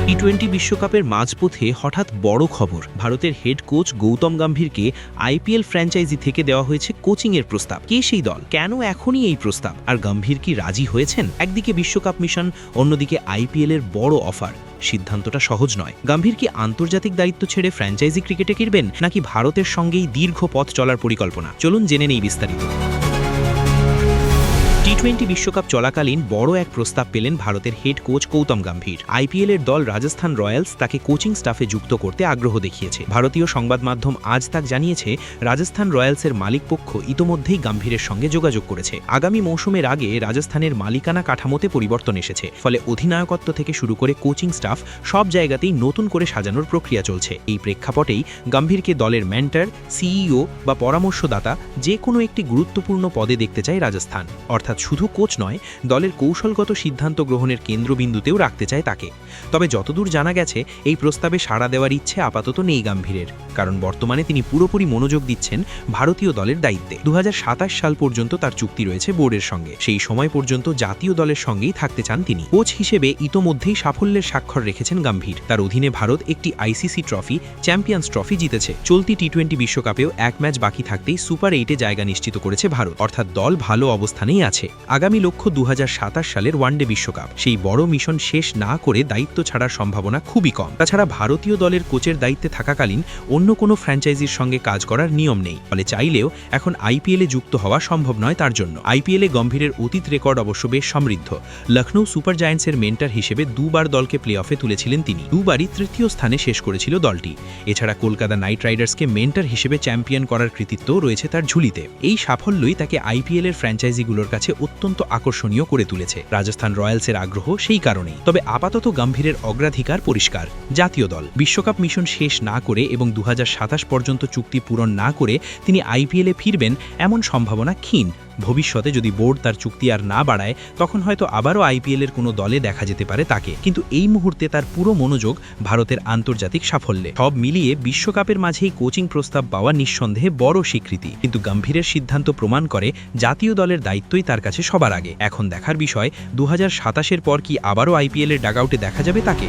টি-20 বিশ্বকাপের মাঝপথে হঠাৎ বড় খবর, ভারতের হেড কোচ গৌতম গম্ভীরকে আইপিএল ফ্র্যাঞ্চাইজি থেকে দেওয়া হয়েছে কোচিংয়ের প্রস্তাব। কে সেই দল, কেন এখনই এই প্রস্তাব, আর গম্ভীর কি রাজি হয়েছেন? একদিকে বিশ্বকাপ মিশন, অন্যদিকে আইপিএলের বড় অফার। সিদ্ধান্তটা সহজ নয়। গম্ভীর কি আন্তর্জাতিক দায়িত্ব ছেড়ে ফ্র্যাঞ্চাইজি ক্রিকেটে ফিরবেন, নাকি ভারতের সঙ্গেই দীর্ঘ পথ চলার পরিকল্পনা? চলুন জেনে নেই বিস্তারিত। টি-20 বিশ্বকাপ চলাকালীন বড় এক প্রস্তাব পেলেন ভারতের হেড কোচ গৌতম গম্ভীর। আইপিএলের দল রাজস্থান রয়্যালস তাকে কোচিং স্টাফে যুক্ত করতে আগ্রহ দেখিয়েছে। ভারতীয় সংবাদ মাধ্যম আজ তাক জানিয়েছে, রাজস্থান রয়্যালসের মালিকপক্ষ ইতোমধ্যেই গম্ভীরের সঙ্গে যোগাযোগ করেছে। আগামী মৌসুমের আগে রাজস্থানের মালিকানা কাঠামোতে পরিবর্তন এসেছে, ফলে অধিনায়কত্ব থেকে শুরু করে কোচিং স্টাফ সব জায়গাতেই নতুন করে সাজানোর প্রক্রিয়া চলছে। এই প্রেক্ষাপটেই গম্ভীরকে দলের মেন্টর, সিইও বা পরামর্শদাতা যে কোনো একটি গুরুত্বপূর্ণ পদে দেখতে চায় রাজস্থান। অর্থাৎ শুধু কোচ নয়, দলের কৌশলগত সিদ্ধান্ত গ্রহণের কেন্দ্রবিন্দুতেও রাখতে চায় তাকে। তবে যতদূর জানা গেছে, এই প্রস্তাবে সাড়া দেওয়ার ইচ্ছে আপাতত নেই গম্ভীরের, কারণ বর্তমানে তিনি পুরোপুরি মনোযোগ দিচ্ছেন ভারতীয় দলের দায়িত্বে। 2027 সাল পর্যন্ত তার চুক্তি রয়েছে বোর্ডের সঙ্গে। সেই সময় পর্যন্ত জাতীয় দলের সঙ্গেই থাকতে চান তিনি। কোচ হিসেবে ইতোমধ্যেই সাফল্যের স্বাক্ষর রেখেছেন গম্ভীর। তার অধীনে ভারত একটি আইসিসি ট্রফি, চ্যাম্পিয়ন্স ট্রফি জিতেছে। চলতি টি-20 বিশ্বকাপেও এক ম্যাচ বাকি থাকতেই সুপার 8-এ জায়গা নিশ্চিত করেছে ভারত, অর্থাৎ দল ভালো অবস্থানেই আছে। আগামী লক্ষ্য 2027 সালের ওয়ানডে বিশ্বকাপ। সেই বড় মিশন শেষ না করে দায়িত্ব ছাড়ার সম্ভাবনা খুবই কম। তাছাড়া ভারতীয় দলের কোচের দায়িত্বে থাকাকালীন অন্য কোনো ফ্র্যাঞ্চাইজির সঙ্গে কাজ করার নিয়ম নেই, ফলে চাইলেও এখন আইপিএলে যুক্ত হওয়া সম্ভব নয় তার জন্য। আইপিএলে গম্ভীরের অতীত রেকর্ড অবশ্য বেশ সমৃদ্ধ। লখনৌ সুপার জায়ান্টসের মেন্টর হিসেবে দুবার দলকে প্লে অফে তুলেছিলেন তিনি। দুবারই তৃতীয় স্থানে শেষ করেছিল দলটি। এছাড়া কলকাতা নাইট রাইডার্সকে মেন্টর হিসেবে চ্যাম্পিয়ন করার কৃতিত্বও রয়েছে তার ঝুলিতে। এই সাফল্যই তাকে আইপিএলের ফ্র্যাঞ্চাইজিগুলোর কাছে অত্যন্ত আকর্ষণীয় করে তুলেছে। রাজস্থান রয়্যালসের আগ্রহ সেই কারণেই। তবে আপাতত গম্ভীরের অগ্রাধিকার পরিষ্কার, জাতীয় দল। বিশ্বকাপ মিশন শেষ না করে এবং 2027 পর্যন্ত চুক্তি পূরণ না করে তিনি আইপিএলে ফিরবেন এমন সম্ভাবনা ক্ষীণ। ভবিষ্যতে যদি বোর্ড তার চুক্তি আর না বাড়ায়, তখন হয়তো আবারও আইপিএলের কোনো দলে দেখা যেতে পারে তাকে। কিন্তু এই মুহূর্তে তার পুরো মনোযোগ ভারতের আন্তর্জাতিক সাফল্যে। সব মিলিয়ে বিশ্বকাপের মাঝেই কোচিং প্রস্তাব পাওয়া নিঃসন্দেহে বড় স্বীকৃতি। কিন্তু গম্ভীরের সিদ্ধান্ত প্রমাণ করে জাতীয় দলের দায়িত্বই তার কাছে সবার আগে। এখন দেখার বিষয়, 2027-এর পর কি আবারও আইপিএলের ডাগআউটে দেখা যাবে তাকে।